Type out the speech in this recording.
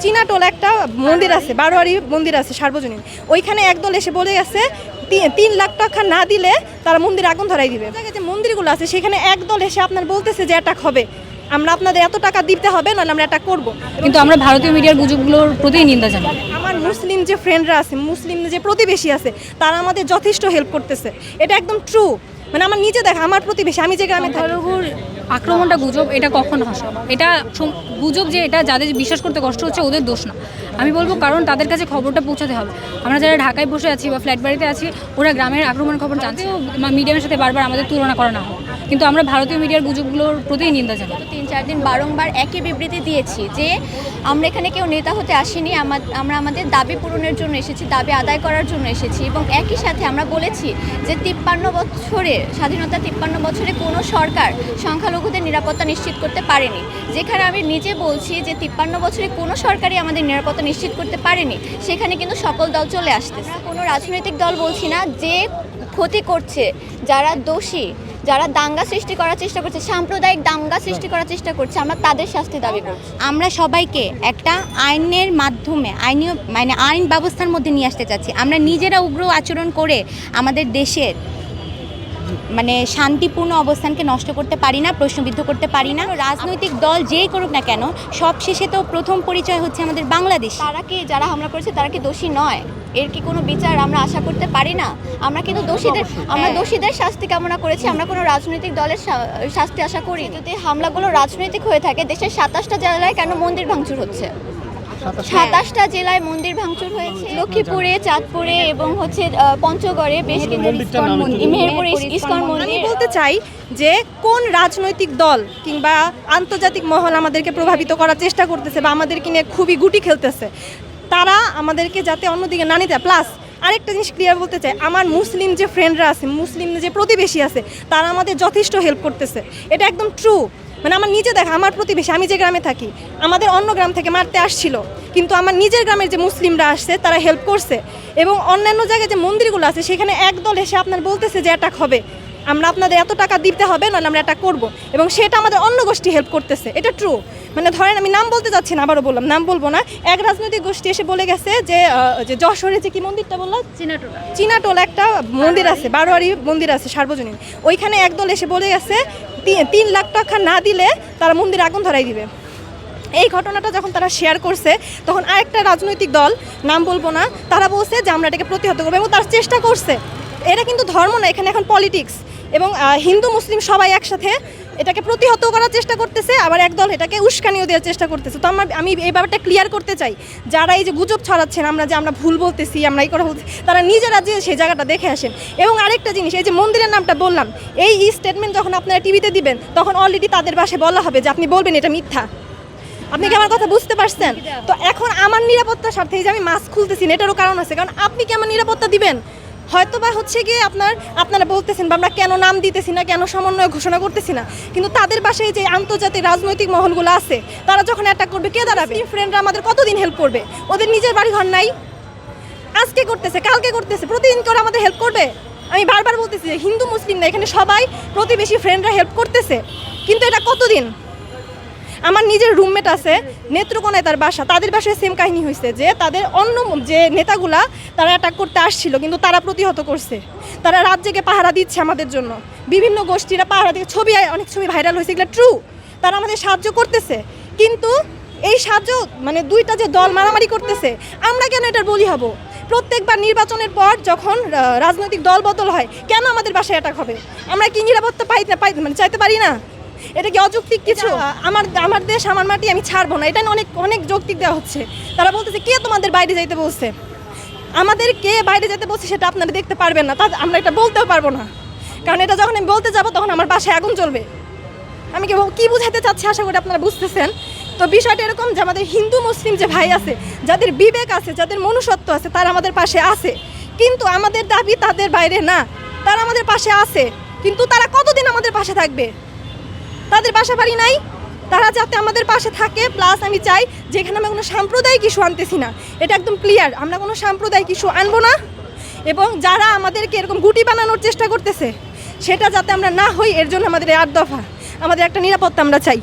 চীনাটোলা একটা মন্দির আছে, বারোয়ারি মন্দির আছে সার্বজনীন, ওইখানে একদল এসে বলে গেছে 3 লাখ টাকা না দিলে তারা মন্দির আগুন ধরাই দিবে। যে মন্দিরগুলো আছে সেখানে একদল এসে আপনার বলতেছে যে অ্যাটাক হবে, আমরা আপনাদের এত টাকা দিতে হবে, নাহলে আমরা অ্যাটাক করবো। কিন্তু আমরা ভারতীয় মিডিয়ার গুজবগুলোর প্রতি নিন্দা জানাই। আমার মুসলিম যে ফ্রেন্ডরা আছে, মুসলিম যে প্রতিবেশী আছে, তারা আমাদের যথেষ্ট হেল্প করতেছে, এটা একদম ট্রু। মানে আমার নিজে দেখা, আমার প্রতিবেশী, আমি যে গ্রামে সংখ্যালঘুর আক্রমণটা গুজব, এটা কখন হাসা? এটা গুজব যে এটা যাদের বিশ্বাস করতে কষ্ট হচ্ছে ওদের দোষ না, আমি বলবো, কারণ তাদের কাছে খবরটা পৌঁছাতে হবে। আমরা যারা ঢাকায় বসে আছি বা ফ্ল্যাট বাড়িতে আছি, ওরা গ্রামের আক্রমণের খবর জানছে, মিডিয়ার সাথে বারবার আমাদের তুলনা করা না হয়, কিন্তু আমরা ভারতীয় মিডিয়ার গুজবগুলোর প্রতি নিন্দা জানাই। 3-4 দিন বারংবার একই বিবৃতি দিয়েছি যে আমরা এখানে কেউ নেতা হতে আসিনি, আমরা আমাদের দাবি পূরণের জন্য এসেছি, দাবি আদায় করার জন্য এসেছি। এবং একই সাথে আমরা বলেছি যে 53 বছরে স্বাধীনতা, 53 বছরে কোনো সরকার সংখ্যালঘুদের নিরাপত্তা নিশ্চিত করতে পারেনি। যেখানে আমি নিজে বলছি যে 53 বছরে কোনো সরকারই আমাদের নিরাপত্তা নিশ্চিত করতে পারেনি, সেখানে কিন্তু সকল দল চলে আসতেছে। কোনো রাজনৈতিক দল বলছি না যে ক্ষতি করছে, যারা দোষী, যারা দাঙ্গা সৃষ্টি করার চেষ্টা করছে, সাম্প্রদায়িক দাঙ্গা সৃষ্টি করার চেষ্টা করছে, আমরা তাদের শাস্তি দাবি করছি। আমরা সবাইকে একটা আইনের মাধ্যমে আইন ব্যবস্থার মধ্যে নিয়ে আসতে চাচ্ছি। আমরা নিজেরা উগ্র আচরণ করে আমাদের দেশের শান্তিপূর্ণ অবস্থানকে নষ্ট করতে পারি না, প্রশ্নবিদ্ধ করতে পারি না। রাজনৈতিক দল যেই করুক না কেন, সবশেষে তো প্রথম পরিচয় হচ্ছে আমাদের বাংলাদেশ। তারা কি, যারা হামলা করেছে তারা কি দোষী নয়? এর কি কোনো বিচার আমরা আশা করতে পারি না? আমরা কিন্তু দোষীদের শাস্তি কামনা করেছি, আমরা কোনো রাজনৈতিক দলের শাস্তি আশা করি। যদি হামলাগুলো রাজনৈতিক হয়ে থাকে, দেশের 27টা জেলায় কেন মন্দির ভাঙচুর হচ্ছে? 27টা জেলায় মন্দির ভাঙচুর হয়েছে, লক্ষ্মীপুরে, চাঁদপুরে এবং পঞ্চগড়ে বেশ কিছু মেহেরপুরে ইসকন মন্দির। আমি বলতে চাই যে কোন রাজনৈতিক দল কিংবা আন্তর্জাতিক মহল আমাদেরকে প্রভাবিত করার চেষ্টা করতেছে বা আমাদেরকে নিয়ে খুবই গুটি খেলতেছে, তারা আমাদেরকে যাতে অন্যদিকে না নিতে। প্লাস আরেকটা জিনিস ক্লিয়ার বলতে চাই, আমার মুসলিম যে ফ্রেন্ডরা আছে, মুসলিম যে প্রতিবেশী আছে, তারা আমাদের যথেষ্ট হেল্প করতেছে, এটা একদম ট্রু। মানে আমার নিজে দেখা, আমার প্রতিবেশী, আমি যে গ্রামে থাকি, আমাদের অন্য গ্রাম থেকে মারতে আসছিল, কিন্তু আমার নিজের গ্রামের যে মুসলিমরা আসছে তারা হেল্প করছে। এবং অন্যান্য জায়গায় যে মন্দিরগুলো আছে সেখানে একদল এসে আপনার বলতেছে যে অ্যাটাক হবে, আমরা আপনাদের এত টাকা দিতে হবে, নাহলে আমরা অ্যাটাক করবো, এবং সেটা আমাদের অন্য গোষ্ঠী হেল্প করতেছে, এটা ট্রু। মানে ধরেন, আমি নাম বলতে চাচ্ছি না, আবারও বললাম, নাম বলবো না, এক রাজনৈতিক গোষ্ঠী এসে বলে গেছে যে যশোরে যে কি মন্দিরটা বললো, চীনাটোলা একটা মন্দির আছে, বারোয়ারি মন্দির আছে সার্বজনীন, ওইখানে একদল এসে বলে গেছে 3 লাখ টাকা না দিলে তারা মন্দির আগুন ধরাই দিবে। এই ঘটনাটা যখন তারা শেয়ার করছে, তখন আরেকটা রাজনৈতিক দল, নাম বলবো না, তারা বলছে যে আমরা এটাকে প্রতিহত করবো, এবং তারা চেষ্টা করছে। এটা কিন্তু ধর্ম না, এখানে এখন পলিটিক্স, এবং হিন্দু মুসলিম সবাই একসাথে এটাকে প্রতিহত করার চেষ্টা করতেছে, আবার একদল এটাকে উস্কানিও দেওয়ার চেষ্টা করতেছে। তো আমি এই ব্যাপারটা ক্লিয়ার করতে চাই, যারা এই যে গুজব ছড়াচ্ছেন আমরা ভুল বলতেছি, আমরা এই কথা বলতেছি, তারা নিজেরা যে সেই জায়গাটা দেখে আসেন। এবং আরেকটা জিনিস, এই যে মন্দিরের নামটা বললাম, এই স্টেটমেন্ট যখন আপনারা টিভিতে দিবেন, তখন অলরেডি তাদের ভাষায় বলা হবে যে আপনি বলবেন এটা মিথ্যা। আপনি কি আমার কথা বুঝতে পারছেন? তো এখন আমার নিরাপত্তার স্বার্থে যে আমি মাস্ক খুলতেছি, এটারও কারণ আছে, কারণ আপনি কি আমার নিরাপত্তা দিবেন? হয়তো বা হচ্ছে গিয়ে আপনারা বলতেছেন বা আমরা কেন নাম দিতেছি না, কেন সমন্বয় ঘোষণা করতেছি না, কিন্তু তাদের বাসায় যে আন্তর্জাতিক রাজনৈতিক মহলগুলো আছে, তারা যখন অ্যাটাক করবে, কে দাঁড়াবে? ফ্রেন্ডরা আমাদের কতদিন হেল্প করবে? ওদের নিজের বাড়ি ঘর নাই, আজকে করতেছে, কালকে করতেছে, প্রতিদিন করে আমাদের হেল্প করবে? আমি বারবার বলতেছি যে হিন্দু মুসলিম না, এখানে সবাই প্রতিবেশী ফ্রেন্ডরা হেল্প করতেছে, কিন্তু এটা কতদিন? আমার নিজের রুমমেট আছে নেত্রকোনায়, তার বাসা, তাদের বাসায় সেম কাহিনী হয়েছে যে তাদের অন্য যে নেতাগুলা তারা অ্যাটাক করতে আসছিল, কিন্তু তারা প্রতিহত করছে, তারা রাত জেগে পাহারা দিচ্ছে আমাদের জন্য, বিভিন্ন গোষ্ঠীরা পাহারা দিয়ে, অনেক ছবি ভাইরাল হয়েছে, এগুলো ট্রু, তারা আমাদের সাহায্য করতেছে। কিন্তু এই সাহায্য দুইটা যে দল মারামারি করতেছে, আমরা কেন এটার বলি হব? প্রত্যেকবার নির্বাচনের পর যখন রাজনৈতিক দল বদল হয়, কেন আমাদের বাসায় অ্যাটাক হবে? আমরা কি নিরাপত্তা চাইতে পারি না? এটা কি অযৌক্তিক কিছু? আমার দেশ আমার মাটি, আমি ছাড়বো না, এটা অনেক যৌক্তিক দেওয়া হচ্ছে। তারা বলতেছে কে তোমাদের বাইরে যাইতে বলছে? আমাদের কে বাইরে যেতে বলছে সেটা আপনারা দেখতে পারবেন না, আমরা এটা বলতেও পারবো না, কারণ এটা যখন আমি বলতে যাবো তখন আমার বাসায় আগুন জ্বলবে। আমি কি বুঝাতে চাচ্ছি আশা করি আপনারা বুঝতেছেন। তো বিষয়টা এরকম যে আমাদের হিন্দু মুসলিম যে ভাই আছে, যাদের বিবেক আছে, যাদের মনুষ্যত্ব আছে, তারা আমাদের পাশে আছে, কিন্তু আমাদের দাবি তাদের বাইরে না, তারা আমাদের পাশে আছে, কিন্তু তারা কতদিন আমাদের পাশে থাকবে? তাদের বাসা বাড়ি নাই, তারা যাতে আমাদের পাশে থাকে। প্লাস আমি চাই যেখানে আমরা কোনো সাম্প্রদায়িক ইস্যু আনতেছি না, এটা একদম ক্লিয়ার, আমরা কোনো সাম্প্রদায়িক ইস্যু আনবো না, এবং যারা আমাদেরকে এরকম গুটি বানানোর চেষ্টা করতেছে সেটা যাতে আমরা না হই, এর জন্য আমাদের 8 দফা, আমাদের একটা নিরাপত্তা আমরা চাই।